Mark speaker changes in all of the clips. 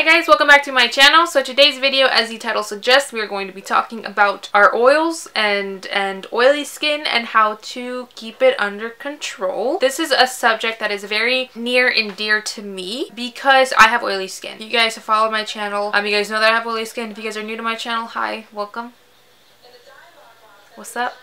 Speaker 1: Hi guys, welcome back to my channel. So today's video, as the title suggests, we are going to be talking about our oils and oily skin and how to keep it under control. This is a subject that is very near and dear to me because I have oily skin. You guys have followed my channel. You guys know that I have oily skin. If you guys are new to my channel, hi, welcome. What's up?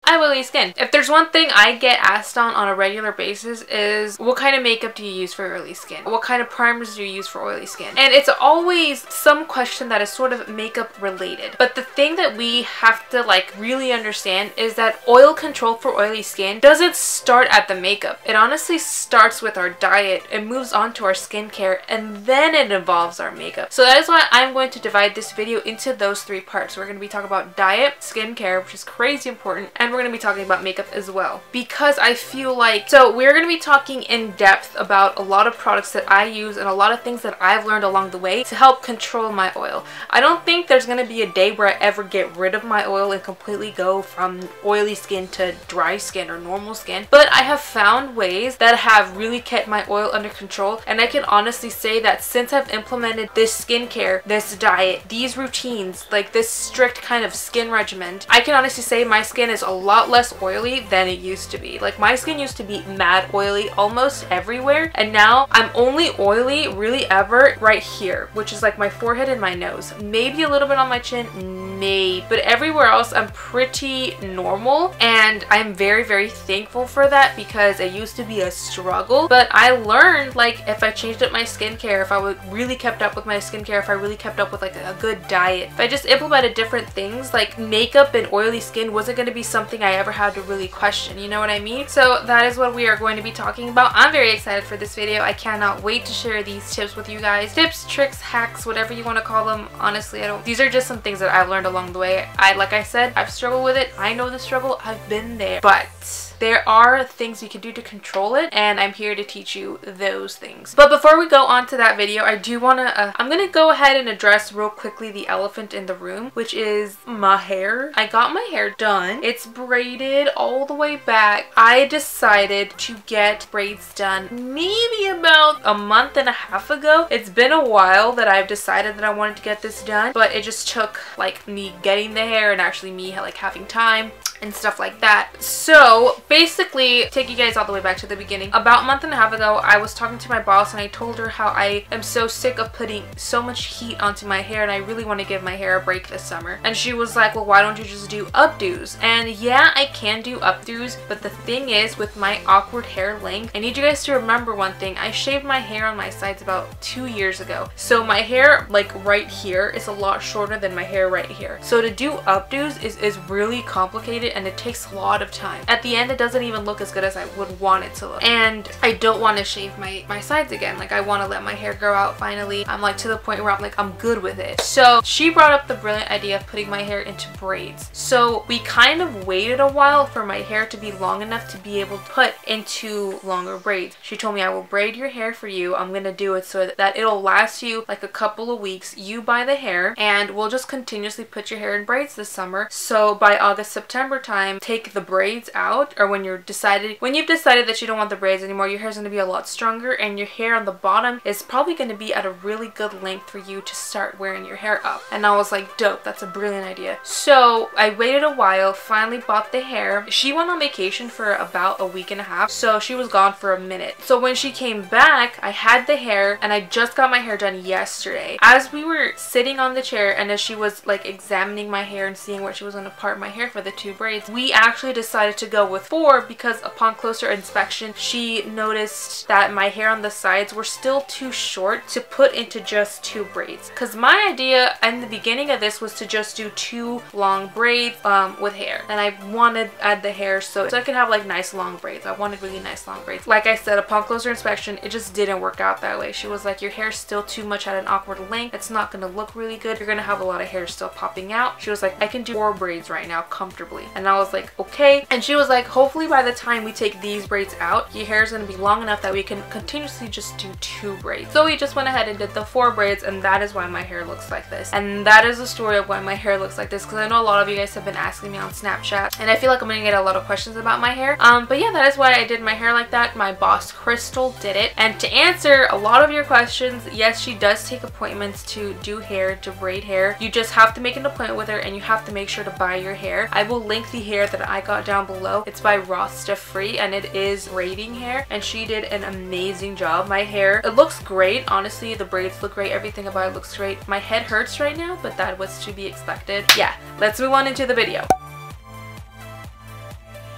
Speaker 1: I have oily skin. If there's one thing I get asked on a regular basis is, what kind of makeup do you use for oily skin? What kind of primers do you use for oily skin? And it's always some question that is sort of makeup related. But the thing that we have to really understand is that oil control for oily skin doesn't start at the makeup. It honestly starts with our diet. It moves on to our skincare and then it involves our makeup. So that is why I'm going to divide this video into those three parts. We're going to be talking about diet, skincare, which is crazy important, and we're going to be talking about makeup as well, because I feel like, so we're going to be talking in depth about a lot of products that I use and a lot of things that I've learned along the way to help control my oil. I don't think there's going to be a day where I ever get rid of my oil and completely go from oily skin to dry skin or normal skin, but I have found ways that have really kept my oil under control, and I can honestly say that since I've implemented this skincare, this diet, these routines, like this strict kind of skin regimen, I can honestly say my skin is a lot less oily than it used to be. Like, my skin used to be mad oily almost everywhere, and now I'm only oily really ever right here, which is like my forehead and my nose, maybe a little bit on my chin, maybe, but everywhere else I'm pretty normal, and I'm very thankful for that because it used to be a struggle. But I learned, like, if I changed up my skincare, if I really kept up with my skincare, if I really kept up with like a good diet, if I just implemented different things, like makeup and oily skin wasn't going to be something I ever had to really question, you know what I mean? So that is what we are going to be talking about. I'm very excited for this video. I cannot wait to share these tips with you guys. Tips, tricks, hacks, whatever you want to call them. Honestly, these are just some things that I've learned along the way. Like I said, I've struggled with it. I know the struggle. I've been there. But there are things you can do to control it, and I'm here to teach you those things. But before we go on to that video, I do want to, I'm going to go ahead and address real quickly the elephant in the room, which is my hair. I got my hair done. It's braided all the way back. I decided to get braids done maybe about a month and a half ago. It's been a while that I've decided that I wanted to get this done, but it just took like me getting the hair and actually me like having time and stuff like that. So basically, take you guys all the way back to the beginning. About a month and a half ago, I was talking to my boss and I told her how I am so sick of putting so much heat onto my hair and I really want to give my hair a break this summer. And she was like, well, why don't you just do updos? And yeah, I can do updos, but the thing is, with my awkward hair length, I need you guys to remember one thing. I shaved my hair on my sides about 2 years ago. So my hair like right here is a lot shorter than my hair right here. So to do updos is really complicated and it takes a lot of time. At the end, it doesn't even look as good as I would want it to look. And I don't want to shave my sides again. Like, I want to let my hair grow out finally. I'm like to the point where I'm like, I'm good with it. So she brought up the brilliant idea of putting my hair into braids. So we kind of waited a while for my hair to be long enough to be able to put into longer braids. She told me, I will braid your hair for you. I'm gonna do it so that it'll last you like a couple of weeks. You buy the hair and we'll just continuously put your hair in braids this summer. So by August, September time, take the braids out, or when you've decided that you don't want the braids anymore, your hair's going to be a lot stronger and your hair on the bottom is probably going to be at a really good length for you to start wearing your hair up. And I was like, dope, that's a brilliant idea. So I waited a while, finally bought the hair. She went on vacation for about a week and a half, so she was gone for a minute. So when she came back, I had the hair and I just got my hair done yesterday. As we were sitting on the chair and as she was like examining my hair and seeing where she was going to part my hair for the 2 braids, we actually decided to go with 4 because upon closer inspection, she noticed that my hair on the sides were still too short to put into just 2 braids. Because my idea in the beginning of this was to just do 2 long braids with hair. And I wanted to add the hair so I could have like nice long braids. I wanted really nice long braids. Like I said, upon closer inspection, it just didn't work out that way. She was like, your hair's still too much at an awkward length. It's not going to look really good. You're going to have a lot of hair still popping out. She was like, I can do 4 braids right now comfortably. And I was like, okay. And she was like, hopefully by the time we take these braids out, your hair is going to be long enough that we can continuously just do 2 braids. So we just went ahead and did the 4 braids, and that is why my hair looks like this. And that is the story of why my hair looks like this, because I know a lot of you guys have been asking me on Snapchat, and I feel like I'm going to get a lot of questions about my hair. But yeah, that is why I did my hair like that. My boss Crystal did it. And to answer a lot of your questions, yes, she does take appointments to do hair, to braid hair. You just have to make an appointment with her, and you have to make sure to buy your hair. I will link the hair that I got down below. It's by ROSA free, and it is braiding hair, and she did an amazing job. My hair, it looks great. Honestly, the braids look great. Everything about it looks great. My head hurts right now, but that was to be expected. Yeah, let's move on into the video.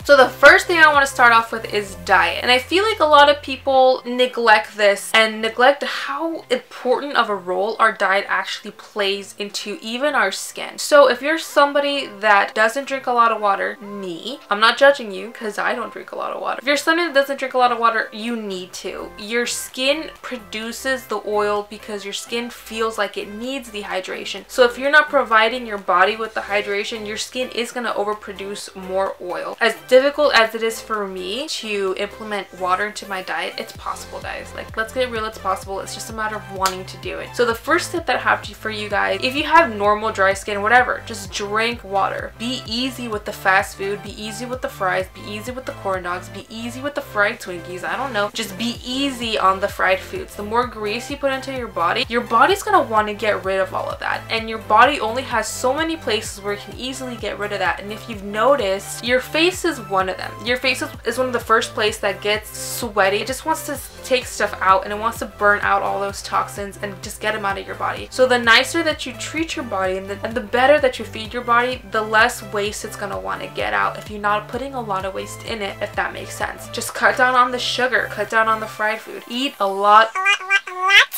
Speaker 1: So the first thing I want to start off with is diet. And I feel like a lot of people neglect this and neglect how important of a role our diet actually plays into even our skin. So if you're somebody that doesn't drink a lot of water, me, I'm not judging you because I don't drink a lot of water. If you're somebody that doesn't drink a lot of water, you need to. Your skin produces the oil because your skin feels like it needs the hydration. So if you're not providing your body with the hydration, your skin is going to overproduce more oil. As difficult as it is for me to implement water into my diet, it's possible, guys. Like, let's get real, it's possible. It's just a matter of wanting to do it. So the first step that I have for you guys, if you have normal dry skin, whatever, just drink water. Be easy with the fast food, be easy with the fries, be easy with the corn dogs, be easy with the fried Twinkies. I don't know, just be easy on the fried foods. The more grease you put into your body's gonna want to get rid of all of that, and your body only has so many places where you can easily get rid of that. And if you've noticed, your face is one of them. Your face is one of the first place that gets sweaty. It just wants to take stuff out, and it wants to burn out all those toxins and just get them out of your body. So the nicer that you treat your body and the better that you feed your body, the less waste it's gonna want to get out if you're not putting a lot of waste in it, if that makes sense. Just cut down on the sugar, cut down on the fried food. Eat a lot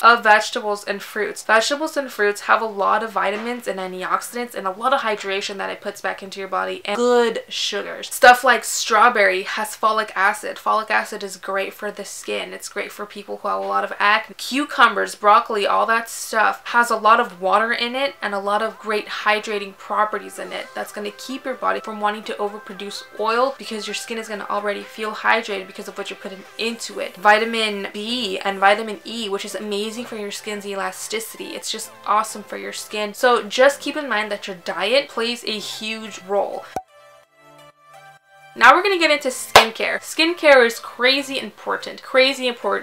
Speaker 1: of vegetables and fruits. Vegetables and fruits have a lot of vitamins and antioxidants and a lot of hydration that it puts back into your body, and good sugars. Stuff like strawberry has folic acid. Folic acid is great for the skin. It's great for people who have a lot of acne. Cucumbers, broccoli, all that stuff has a lot of water in it and a lot of great hydrating properties in it that's going to keep your body from wanting to overproduce oil, because your skin is going to already feel hydrated because of what you're putting into it. Vitamin B and vitamin E, which is amazing for your skin's elasticity. It's just awesome for your skin. So just keep in mind that your diet plays a huge role. Now we're going to get into skincare. Skincare is crazy important.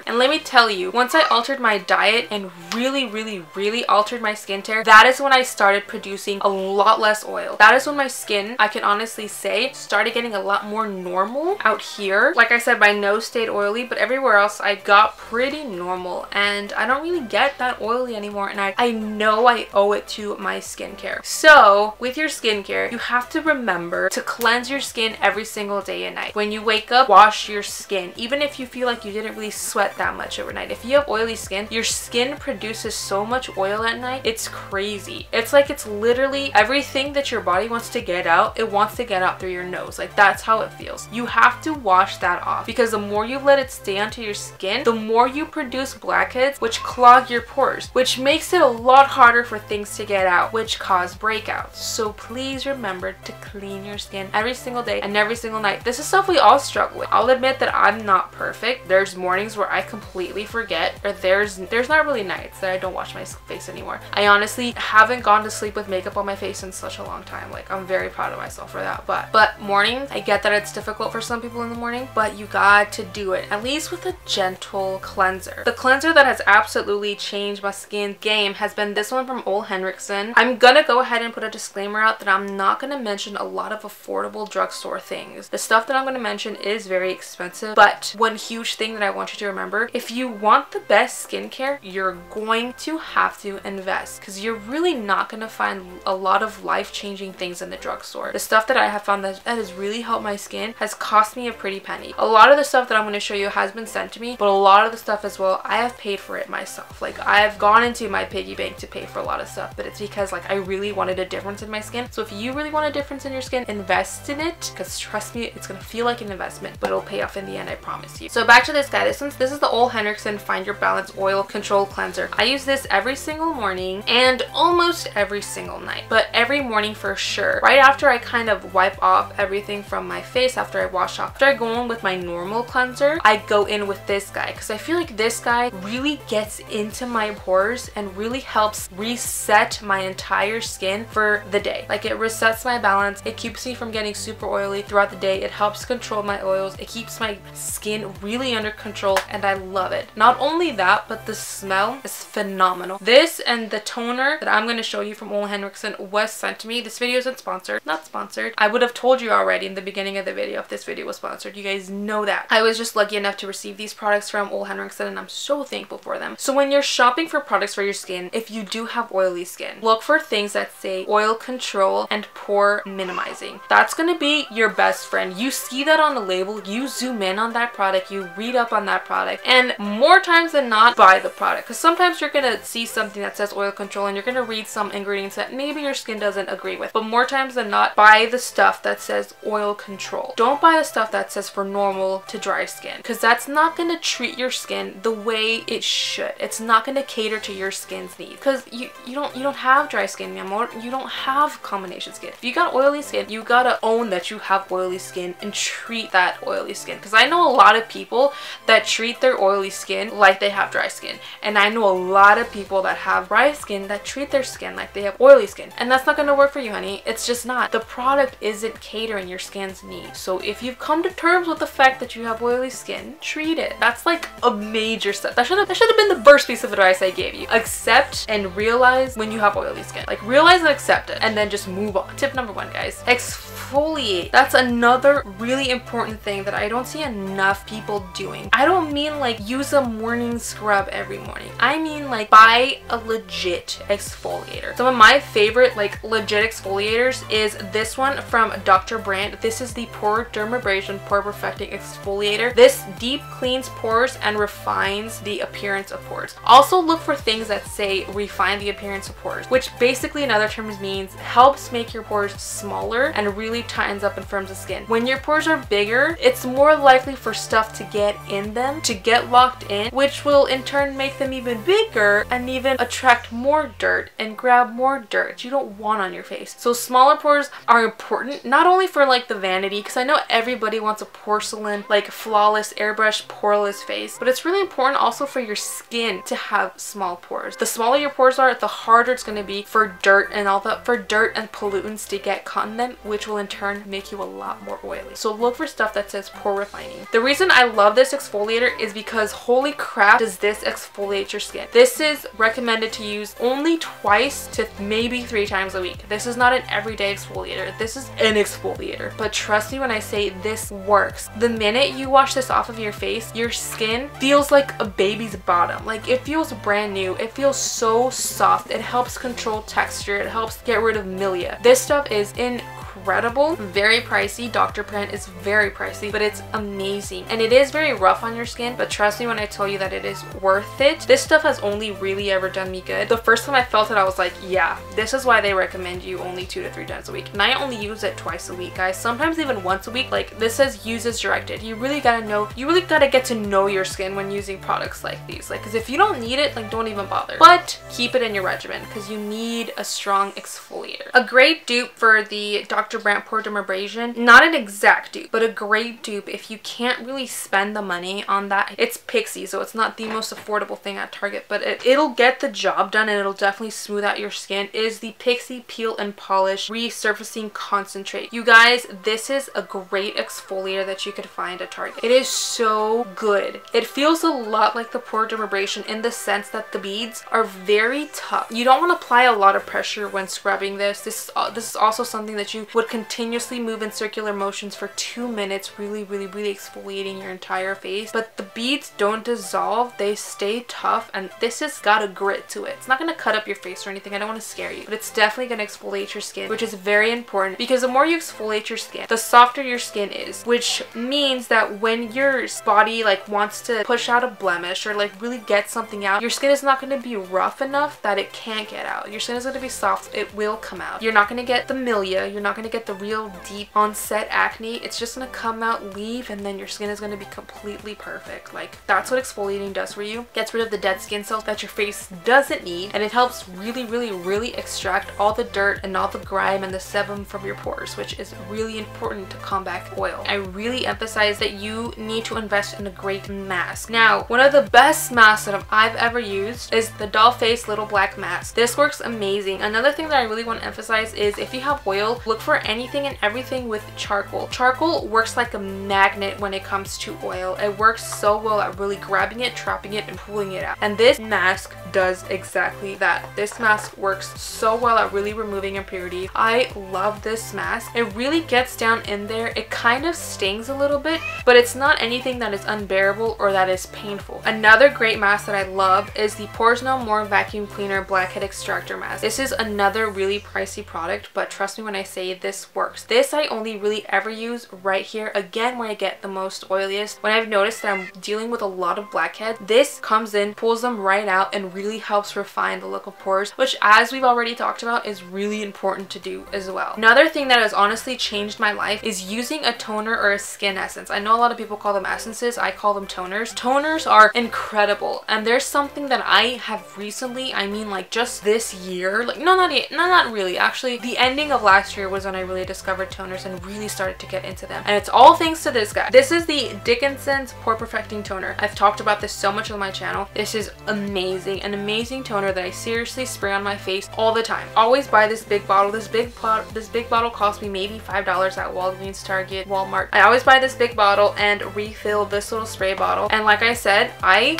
Speaker 1: And let me tell you, once I altered my diet and really altered my skincare, that is when I started producing a lot less oil. That is when my skin, I can honestly say, started getting a lot more normal out here. Like I said, my nose stayed oily, but everywhere else I got pretty normal, and I don't really get that oily anymore, and I know I owe it to my skincare. So with your skincare, you have to remember to cleanse your skin every single day and night. When you wake up, wash your skin. Even if you feel like you didn't really sweat that much overnight. If you have oily skin, your skin produces so much oil at night, it's crazy. It's like it's literally everything that your body wants to get out, it wants to get out through your nose. Like, that's how it feels. You have to wash that off, because the more you let it stay onto your skin, the more you produce blackheads, which clog your pores, which makes it a lot harder for things to get out, which cause breakouts. So please remember to clean your skin every single day and every single night. This is stuff we all struggle with. I'll admit that I'm not perfect. There's mornings where I completely forget, or there's not really nights that I don't wash my face anymore. I honestly haven't gone to sleep with makeup on my face in such a long time. Like, I'm very proud of myself for that. But mornings, I get that it's difficult for some people in the morning, but you got to do it, at least with a gentle cleanser. The cleanser that has absolutely changed my skin game has been this one from Ole Henriksen. I'm gonna go ahead and put a disclaimer out that I'm not gonna mention a lot of affordable drugstore things. The stuff that I'm going to mention is very expensive, but one huge thing that I want you to remember, if you want the best skincare, you're going to have to invest, because you're really not going to find a lot of life-changing things in the drugstore. The stuff that I have found that has really helped my skin has cost me a pretty penny. A lot of the stuff that I'm going to show you has been sent to me, but a lot of the stuff as well, I have paid for it myself. Like, I've gone into my piggy bank to pay for a lot of stuff, but it's because, like, I really wanted a difference in my skin. So if you really want a difference in your skin, invest in it, because trust trust me, it's gonna feel like an investment, but it'll pay off in the end, I promise you. So back to this guy. This is the Ole Henriksen Find Your Balance Oil Control Cleanser. I use this every single morning and almost every single night, but every morning for sure. Right after I kind of wipe off everything from my face, after I wash off, after I go in with my normal cleanser, I go in with this guy because I feel like this guy really gets into my pores and really helps reset my entire skin for the day. Like, it resets my balance, it keeps me from getting super oily throughout the day, it helps control my oils, it keeps my skin really under control, and I love it. Not only that, but the smell is phenomenal. This and the toner that I'm going to show you from Ole Henriksen was sent to me. This video isn't sponsored. Not sponsored. I would have told you already in the beginning of the video if this video was sponsored. You guys know that. I was just lucky enough to receive these products from Ole Henriksen, and I'm so thankful for them. So when you're shopping for products for your skin, if you do have oily skin, look for things that say oil control and pore minimizing. That's going to be your best friend. You see that on the label, you zoom in on that product, you read up on that product, and more times than not, buy the product. Because sometimes you're going to see something that says oil control and you're going to read some ingredients that maybe your skin doesn't agree with. But more times than not, buy the stuff that says oil control. Don't buy the stuff that says for normal to dry skin, because that's not going to treat your skin the way it should. It's not going to cater to your skin's needs, because you don't have dry skin, mi amor. You don't have combination skin. If you got oily skin, you gotta own that you have oily skin and treat that oily skin. Because I know a lot of people that treat their oily skin like they have dry skin, and I know a lot of people that have dry skin that treat their skin like they have oily skin, and that's not going to work for you, honey. It's just not. The product isn't catering your skin's needs. So if you've come to terms with the fact that you have oily skin, treat it. That's like a major step. That should have been the first piece of advice I gave you. Accept and realize when you have oily skin. Like, realize and accept it, and then just move on. Tip number 1, guys. Exfoliate. That's another really important thing that I don't see enough people doing. I don't mean like use a morning scrub every morning. I mean like buy a legit exfoliator. Some of my favorite like legit exfoliators is this one from Dr.Brandt. This is the PoreDermebrasion Pore Perfecting Exfoliator. This deep cleans pores and refines the appearance of pores. Also look for things that say refine the appearance of pores, which basically in other terms means helps make your pores smaller and really tightens up and firms the skin. When your pores are bigger, it's more likely for stuff to get in them, to get locked in, which will in turn make them even bigger and even attract more dirt and grab more dirt you don't want on your face. So smaller pores are important, not only for like the vanity, because I know everybody wants a porcelain, like flawless, airbrush, poreless face, but it's really important also for your skin to have small pores. The smaller your pores are, the harder it's going to be for dirt and pollutants to get caught in them, which will in turn make you a lot more oily. So look for stuff that says pore refining. The reason I love this exfoliator is because holy crap does this exfoliate your skin. This is recommended to use only twice to maybe 3 times a week. This is not an everyday exfoliator. This is an exfoliator. But trust me when I say this works. The minute you wash this off of your face, your skin feels like a baby's bottom. Like, it feels brand new. It feels so soft. It helps control texture. It helps get rid of milia. This stuff is incredible. Very pricey. Dr.Brandt is very pricey, but it's amazing. And it is very rough on your skin, but trust me when I tell you that it is worth it. This stuff has only really ever done me good. The first time I felt it, I was like, yeah, this is why they recommend you only 2 to 3 times a week. And I only use it twice a week, guys. Sometimes even once a week. Like, this says use as directed. You really gotta get to know your skin when using products like these. Like, because if you don't need it, like, don't even bother. But keep it in your regimen because you need a strong exfoliator. A great dupe for the Dr.Brandt PoreDermebrasion, not an exact dupe, but a great dupe if you can't really spend the money on that. It's Pixi, so it's not the most affordable thing at Target, but it'll get the job done and it'll definitely smooth out your skin. Is the Pixi Peel and Polish Resurfacing Concentrate. You guys, this is a great exfoliator that you could find at Target. It is so good. It feels a lot like the PoreDermebrasion in the sense that the beads are very tough. You don't want to apply a lot of pressure when scrubbing this. This is also something that you would continuously move in circular motions for 2 minutes, really exfoliating your entire face. But the beads don't dissolve, they stay tough, and this has got a grit to it. It's not going to cut up your face or anything, I don't want to scare you, but it's definitely going to exfoliate your skin, which is very important because the more you exfoliate your skin, the softer your skin is, which means that when your body like wants to push out a blemish or like really get something out, your skin is not going to be rough enough that it can't get out. Your skin is going to be soft, it will come out. You're not going to get the milia, you're not going to get the real deep onset acne, it's just gonna come out, leave, and then your skin is gonna be completely perfect. Like, that's what exfoliating does for you. Gets rid of the dead skin cells that your face doesn't need, and it helps really extract all the dirt and all the grime and the sebum from your pores, which is really important to combat oil. I really emphasize that you need to invest in a great mask. Now, one of the best masks that I've ever used is the Doll Face Little Black Mask. This works amazing. Another thing that I really want to emphasize is if you have oil, look for anything and everything with charcoal. Charcoal works like a magnet when it comes to oil. It works so well at really grabbing it, trapping it, and pulling it out. And this mask does exactly that. This mask works so well at really removing impurity. I love this mask. It really gets down in there. It kind of stings a little bit, but it's not anything that is unbearable or that is painful. Another great mask that I love is the Pores No More Vacuum Cleaner Blackhead Extractor Mask. This is another really pricey product, but trust me when I say this works. This I only really ever use right here, again, where I get the most oiliest. When I've noticed that I'm dealing with a lot of blackheads, this comes in, pulls them right out, and really helps refine the look of pores, which, as we've already talked about, is really important to do as well. Another thing that has honestly changed my life is using a toner or a skin essence. I know a lot of people call them essences. I call them toners. Toners are incredible, and there's something that I have recently, I mean like just this year, like not really, actually the ending of last year was when I really discovered toners and really started to get into them, and it's all thanks to this guy. This is the Dickinson's Pore Perfecting Toner. I've talked about this so much on my channel. This is amazing, an amazing toner that I seriously spray on my face all the time. Always buy this big bottle. This big bottle cost me maybe $5 at Walgreens, Target, Walmart. I always buy this big bottle and refill this little spray bottle, and like I said, I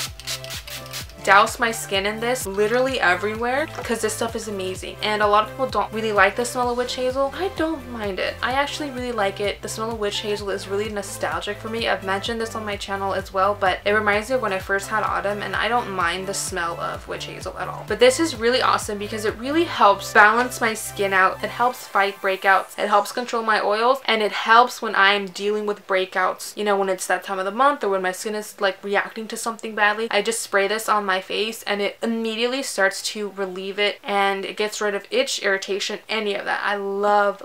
Speaker 1: douse my skin in this literally everywhere because this stuff is amazing. And a lot of people don't really like the smell of witch hazel. I don't mind it. I actually really like it. The smell of witch hazel is really nostalgic for me. I've mentioned this on my channel as well, but it reminds me of when I first had autumn, and I don't mind the smell of witch hazel at all. But this is really awesome because it really helps balance my skin out. It helps fight breakouts. It helps control my oils, and it helps when I'm dealing with breakouts. You know, when it's that time of the month or when my skin is like reacting to something badly, I just spray this on my face and it immediately starts to relieve it, and it gets rid of itch, irritation, any of that. I love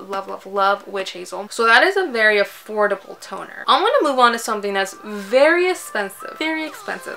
Speaker 1: witch hazel. So that is a very affordable toner. I'm gonna move on to something that's very expensive,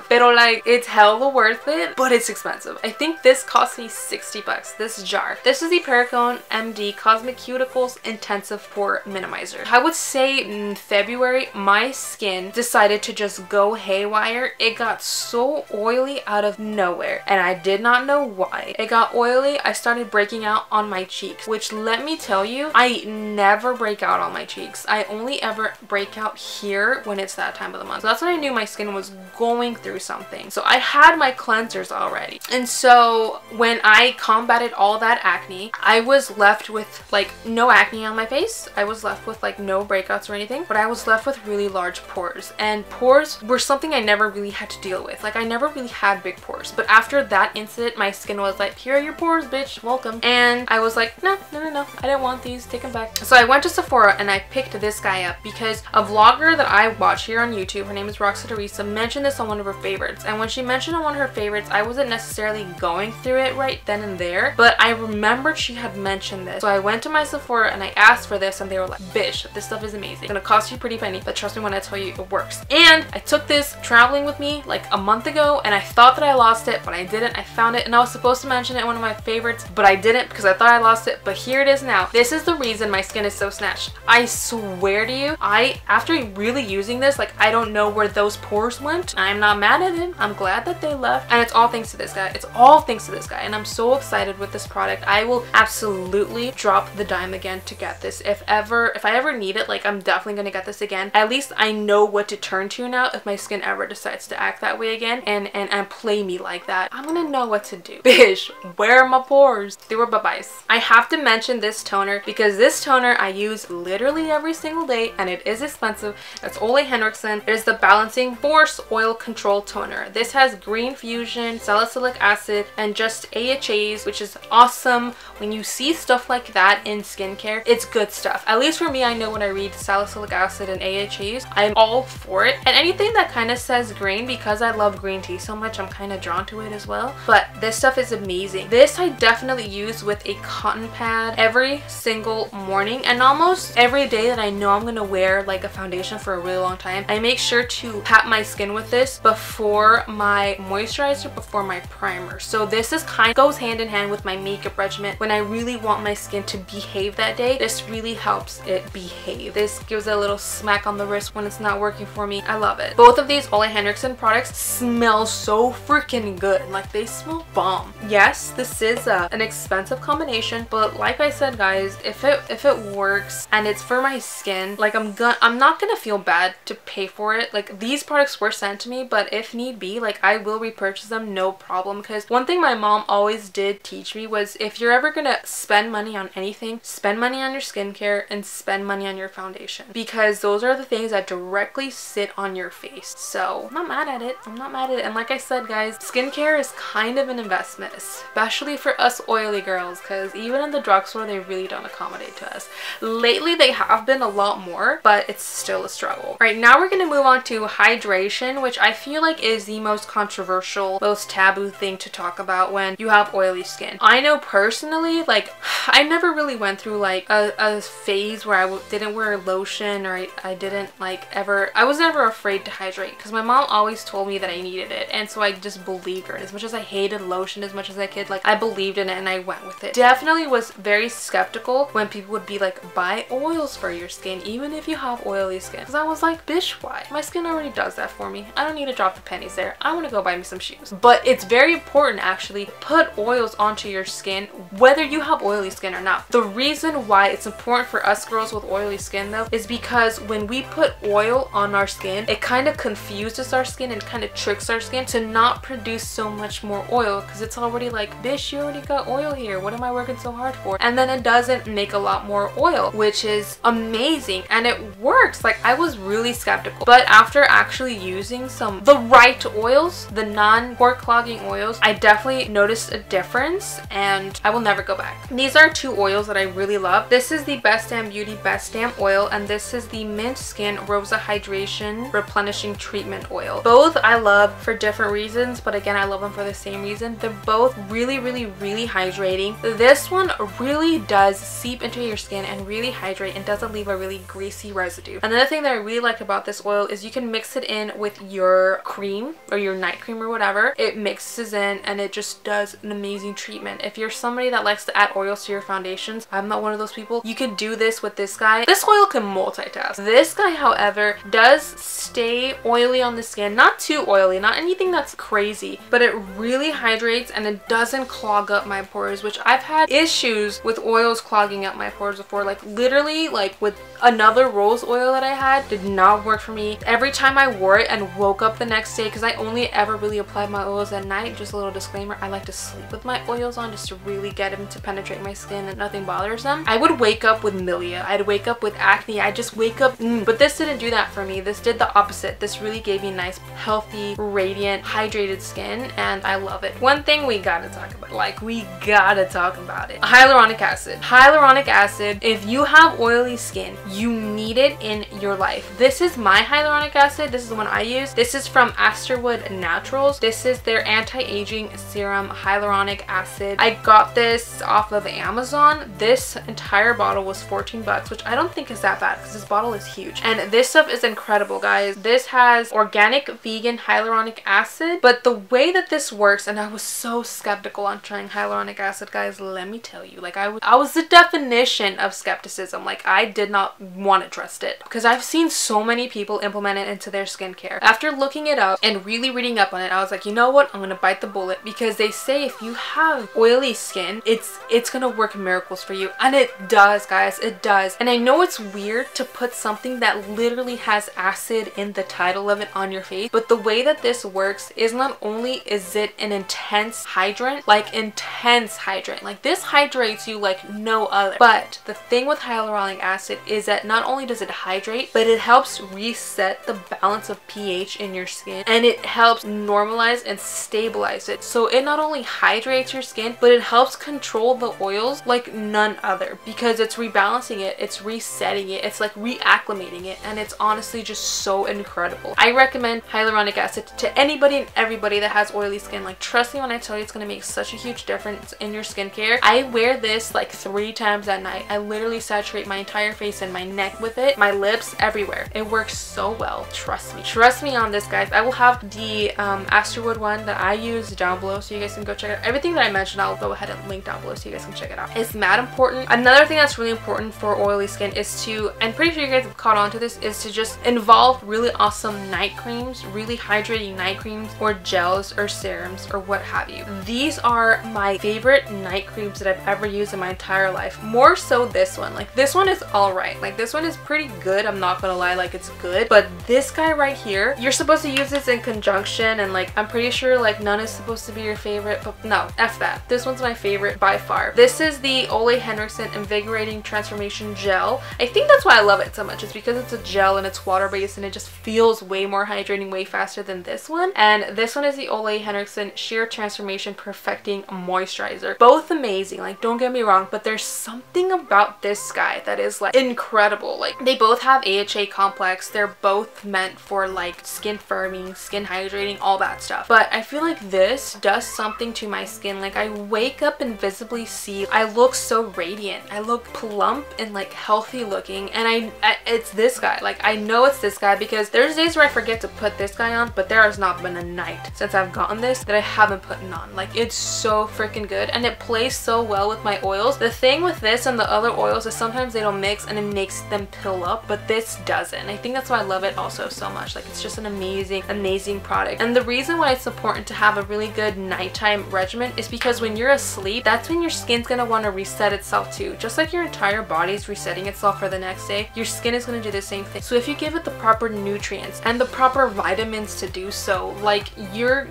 Speaker 1: pero like it's hella worth it, but it's expensive. I think this cost me 60 bucks, this jar. This is the Perricone MD Cosmic Cuticles Intensive Pore Minimizer. I would say in February my skin decided to just go haywire. It got so oily out of nowhere, and I did not know why. It got oily. I started breaking out on my cheeks, which, let me tell you, I never break out on my cheeks. I only ever break out here when it's that time of the month. So that's when I knew my skin was going through something. So I had my cleansers already, and so when I combated all that acne, I was left with like no acne on my face. I was left with like no breakouts or anything, but I was left with really large pores, and pores were something I never really had to deal with. Like, I never really had big pores, but after that incident, my skin was like, here are your pores, bitch, welcome. And I was like, no, I didn't want these, take them back. So I went to Sephora and I picked this guy up because a vlogger that I watch here on YouTube, her name is Roxa Teresa, mentioned this on one of her favorites. And when she mentioned on one of her favorites, I wasn't necessarily going through it right then and there, but I remembered she had mentioned this. So I went to my Sephora and I asked for this, and they were like, bitch, this stuff is amazing. It's gonna cost you a pretty penny, but trust me when I tell you, it works. And I took this traveling with me like a month ago, and I thought that I lost it, but I didn't. I found it, and I was supposed to mention it in one of my favorites, but I didn't because I thought I lost it, but here it is now. This is the reason my skin is so snatched. I swear to you, after really using this, like, I don't know where those pores went. I'm not mad at it. I'm glad that they left, and it's all thanks to this guy. It's all thanks to this guy, and I'm so excited with this product. I will absolutely drop the dime again to get this. If I ever need it, like, I'm definitely gonna get this again. At least I know what to turn to now if my skin ever decides to act that way again and play me like that. I'm gonna know what to do. Bish, where are my pores? They were bye-byes. I have to mention this toner because this toner I use literally every single day, and it is expensive. It's Ole Henriksen. It is the Balancing Force Oil Control Toner. This has green fusion, salicylic acid, and just AHAs, which is awesome. When you see stuff like that in skincare, it's good stuff. At least for me, I know when I read salicylic acid and AHAs, I'm all for it. And anything that kind of says green, because I love green tea so much, I'm kind of drawn to it as well. But this stuff is amazing. This I definitely use with a cotton pad every single morning, and almost every day that I know I'm gonna wear like a foundation for a really long time, I make sure to pat my skin with this before my moisturizer, before my primer. So this is goes hand in hand with my makeup regimen. When I really want my skin to behave that day, this really helps it behave. This gives it a little smack on the wrist when it's not working for me. I love it. Both of these Ole Henriksen products smell so freaking good. Like, they smell bomb. Yes, this is an expensive combination, but like I said, guys, if it works and it's for my skin, like, I'm not gonna feel bad to pay for it. Like, these products were sent to me, but if need be, like, I will repurchase them, no problem. Because one thing my mom always did teach me was, if you're ever gonna spend money on anything, spend money on your skincare and spend money on your foundation, because those are the things that directly sit on your face. So I'm not mad at it. I'm not mad at it. And like I said, guys, skincare is kind of an investment, especially for us oily girls, because even in the drugstore, they really don't accommodate to us. Lately, they have been a lot more, but it's still a struggle. All right, now we're going to move on to hydration, which I feel like is the most controversial, most taboo thing to talk about when you have oily skin. I know personally, like, I never really went through like a phase where I didn't wear lotion, or I didn't like ever, I was never afraid to hydrate, because my mom always told me that I needed it, and so I just believed her. And as much as I hated lotion as much as I could, like, I believed in it and I went with it. Definitely was very skeptical when people would be like, buy oils for your skin even if you have oily skin, because I was like, bish, why? My skin already does that for me. I don't need to drop the pennies there. I want to go buy me some shoes. But it's very important actually to put oils onto your skin whether you have oily skin or not. The reason why it's important for us girls with oily skin though is because when we put oil on our skin, it kind of confuses our skin and kind of tricks our skin to not produce so much more oil, because it's already like, bish, you already got oil here. What am I working so hard for? And then it doesn't make a lot more oil, which is amazing, and it works. Like, I was really skeptical, but after actually using the right oils, the non-pore clogging oils, I definitely noticed a difference, and I will never go back. These are two oils that I really love. This is the Best Damn Beauty Best Damn Oil, and this is the Mint Skin ROSA Hydration Replenishing Treatment Oil. Both I love for different reasons, but again, I love them for the same reason. They're both really, really, really hydrating. This one really does seep into your skin and really hydrate and doesn't leave a really greasy residue. Another thing that I really like about this oil is you can mix it in with your cream or your night cream or whatever. It mixes in and it just does an amazing treatment. If you're somebody that likes to add oils to your foundations, I'm not one of those people, you can do this with this guy. This oil can multitask. This guy, however, does stay oily on the skin. Not too oily, not anything that's crazy, but it really hydrates and it doesn't clog up my pores, which I've had issues with oils clogging up my pores before. Like, literally, like with another rose oil that I had, did not work for me. Every time I wore it and woke up the next day, because I only ever really applied my oils at night, just a little disclaimer, I like to sleep with my oils on just to really get them to penetrate my skin and nothing bothers them. I would wake up with milia, I'd wake up with acne, I just wake up, but this didn't do that for me. This did the opposite. This really gave me nice, healthy, radiant, hydrated skin, and I love it. One thing we gotta talk about, like, we gotta talk about it. Hyaluronic acid. Hyaluronic acid, if you have oily skin, you need it in your life. This is my hyaluronic acid. This is the one I use. This is from ASTERWOOD Naturals. This is their anti-aging serum hyaluronic acid. I got this off of Amazon. This entire bottle was 14 bucks, which I don't think is that bad because this bottle is huge. And this stuff is incredible, guys. This has organic vegan hyaluronic acid, but the way that this works, and I was so skeptical on trying hyaluronic acid, guys, let me tell you, like, I was the definition of skepticism. Like, I did not want to trust it because I've seen so many people implement it into their skincare. After looking it up and really reading up on it, I was like, you know what, I'm gonna bite the bullet, because they say if you have oily skin, it's gonna work miracles for you, and it does, guys, it does. And I know it's weird to put something that literally has acid in the title of it on your face, but the way that this works is not only is it an intense hydrant, like intense hydrant, like this hydrates you like no other, but the thing with hyaluronic acid is that not only does it hydrate, but it helps reset the balance of pH in your skin, and it helps normalize and stabilize it. So it not only hydrates your skin, but it helps control the oils like none other, because it's rebalancing it, it's resetting it, it's like reacclimating it, and it's honestly just so incredible. I recommend hyaluronic acid to anybody and everybody that has oily skin. Like, trust me when I tell you, it's gonna make such a huge difference in your skincare. I wear this like 3 times at night. I literally saturate my entire face and my neck with it, my lips, everywhere. It works so well. Trust me. Trust me on this, guys. I will have the ASTERWOOD one that I use down below so you guys can go check it out. Everything that I mentioned, I'll go ahead and link down below so you guys can check it out. It's mad important. Another thing that's really important for oily skin is to, and pretty sure you guys have caught on to this, is to just involve really awesome night creams, really hydrating night creams or gels or serums or what have you. These are my favorite night creams that I've ever used in my entire life. More so this one. Like, this one is alright. Like, this one is pretty good. I'm not gonna lie, like, it's good. But this guy right here, you're supposed to use this in conjunction, and like, I'm pretty sure like none is supposed to be your favorite, but no, F that. This one's my favorite by far. This is the Ole Henriksen Invigorating Transformation Gel. I think that's why I love it so much. It's because it's a gel and it's water-based and it just feels way more hydrating, way faster than this one. And this one is the Ole Henriksen Sheer Transformation Perfecting Moisturizer. Both amazing, like, don't get me wrong, but there's something about this guy that is like incredible. Like, they both have AHA complex. They're both meant for like skin firming, skin hydrating, all that stuff. But I feel like this does something to my skin. Like, I wake up and visibly see I look so radiant. I look plump and like healthy looking, and it's this guy. Like, I know it's this guy because there's days where I forget to put this guy on, but there has not been a night since I've gotten this that I haven't put it on. Like, it's so freaking good, and it plays so well with my oils. The thing with this and the other oils is sometimes they don't mix and it makes them pill up, but this doesn't. I think that's why I love it also so much. Like, it's just an amazing product. And the reason why it's important to have a really good nighttime regimen is because when you're asleep, that's when your skin's gonna want to reset itself too. Just like your entire body's resetting itself for the next day, your skin is gonna do the same thing. So if you give it the proper nutrients and the proper vitamins to do so, like, your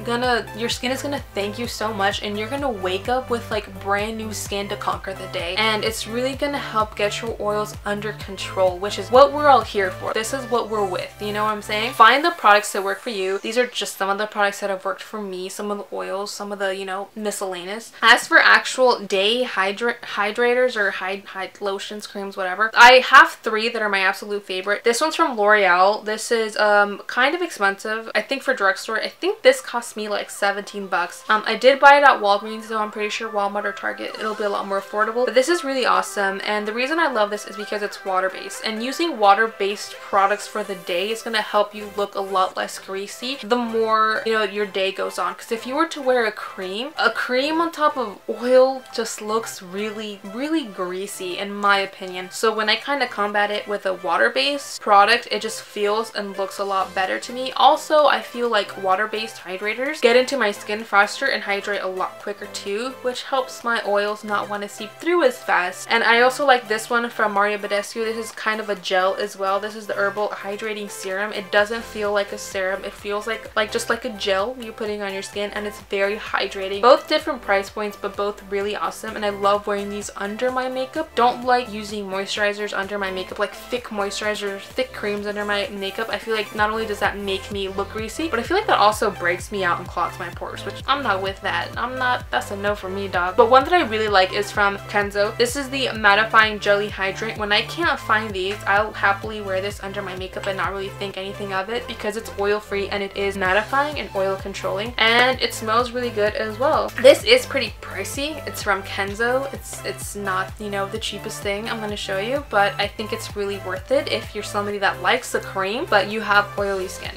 Speaker 1: skin is gonna thank you so much, and you're gonna wake up with like brand new skin to conquer the day. And it's really gonna help get your oils under control, which is what we're all here for. This is what we're with, you know what I'm saying? Find the products that work for you. These are just some of the products that have worked for me, some of the oils, some of the, you know, miscellaneous. As for actual day hydrators or lotions, creams, whatever, I have 3 that are my absolute favorite. This one's from L'Oreal. This is kind of expensive, I think, for drugstore. I think this cost me like 17 bucks. I did buy it at Walgreens, so I'm pretty sure Walmart or Target it'll be a lot more affordable. But this is really awesome, and the reason I love this is because it's water-based, and using water-based products for the day is going to help you look a lot less greasy the more, you know, your day goes on. Because if you were to wear a cream on top of oil just looks really greasy, in my opinion. So when I kind of combat it with a water-based product, it just feels and looks a lot better to me. Also, I feel like water-based hydrators get into my skin faster and hydrate a lot quicker too, which helps my oils not want to seep through as fast. And I also like this one from Badescu. This is kind of a gel as well. This is the Herbal Hydrating Serum. It doesn't feel like a serum. It feels like just like a gel you're putting on your skin, and it's very hydrating. Both different price points, but both really awesome, and I love wearing these under my makeup. Don't like using moisturizers under my makeup, like thick moisturizers, thick creams under my makeup. I feel like not only does that make me look greasy, but I feel like that also breaks me out and clogs my pores, which I'm not with that. That's a no for me, dog. But one that I really like is from Kenzo. This is the Mattifying Jelly Hydrant. When I can't find these, I'll happily wear this under my makeup and not really think anything of it because it's oil free and it is mattifying and oil controlling, and it smells really good as well. This is pretty pricey. It's from Kenzo. It's not, you know, the cheapest thing I'm going to show you, but I think it's really worth it if you're somebody that likes the cream but you have oily skin.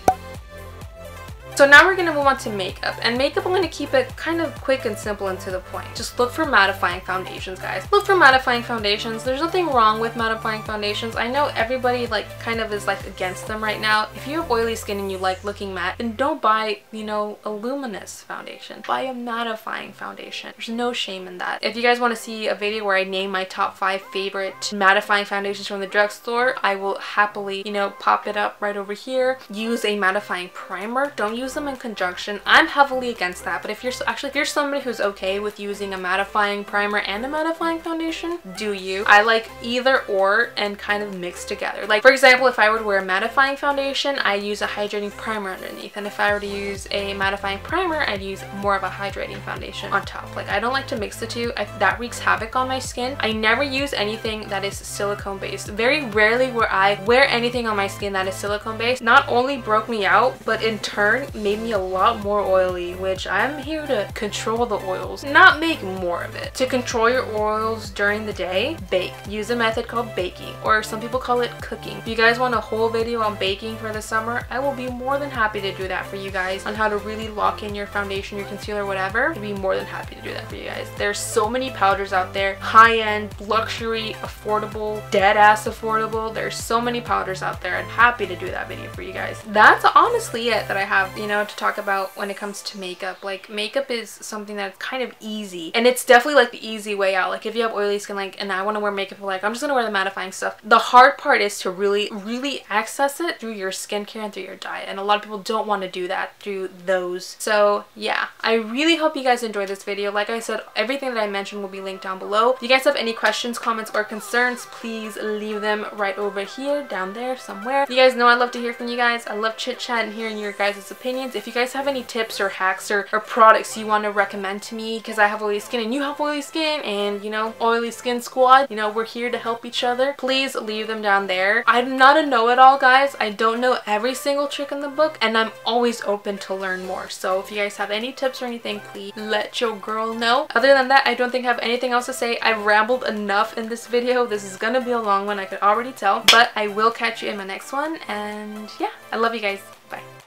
Speaker 1: So now we're going to move on to makeup, and makeup I'm going to keep it kind of quick and simple and to the point. Just look for mattifying foundations, guys. Look for mattifying foundations. There's nothing wrong with mattifying foundations. I know everybody like kind of is like against them right now. If you have oily skin and you like looking matte, then don't buy, you know, a luminous foundation. Buy a mattifying foundation. There's no shame in that. If you guys want to see a video where I name my top 5 favorite mattifying foundations from the drugstore, I will happily, you know, pop it up right over here. Use a mattifying primer. Don't use them in conjunction. I'm heavily against that, but if you're somebody who's okay with using a mattifying primer and a mattifying foundation, do you. I like either or and kind of mix together. Like, for example, if I were to wear a mattifying foundation, I use a hydrating primer underneath, and if I were to use a mattifying primer, I'd use more of a hydrating foundation on top. Like, I don't like to mix the two. That wreaks havoc on my skin. I never use anything that is silicone based. Very rarely where I wear anything on my skin that is silicone based. Not only broke me out, but in turn made me a lot more oily, which I'm here to control the oils, not make more of it. To control your oils during the day, bake. Use a method called baking, or some people call it cooking. If you guys want a whole video on baking for the summer, I will be more than happy to do that for you guys on how to really lock in your foundation, your concealer, whatever. I'd be more than happy to do that for you guys. There's so many powders out there, high-end, luxury, affordable, dead-ass affordable. There's so many powders out there. I'm happy to do that video for you guys. That's honestly it that I have, you know, to talk about when it comes to makeup. Like, makeup is something that's kind of easy, and it's definitely like the easy way out. Like, if you have oily skin, like, and I want to wear makeup, like, I'm just gonna wear the mattifying stuff. The hard part is to really access it through your skincare and through your diet, and a lot of people don't want to do that through those. So yeah, I really hope you guys enjoyed this video. Like I said, everything that I mentioned will be linked down below. If you guys have any questions, comments, or concerns, please leave them right over here, down there somewhere. You guys know I love to hear from you guys. I love chit chat and hearing your guys' opinions. If you guys have any tips or hacks or products you want to recommend to me, because I have oily skin and you have oily skin, and you know, oily skin squad, you know, we're here to help each other, please leave them down there. I'm not a know-it-all, guys. I don't know every single trick in the book, and I'm always open to learn more. So if you guys have any tips or anything, please let your girl know. Other than that, I don't think I have anything else to say. I've rambled enough in this video. This is gonna be a long one, I could already tell, but I will catch you in my next one. And yeah, I love you guys. Bye.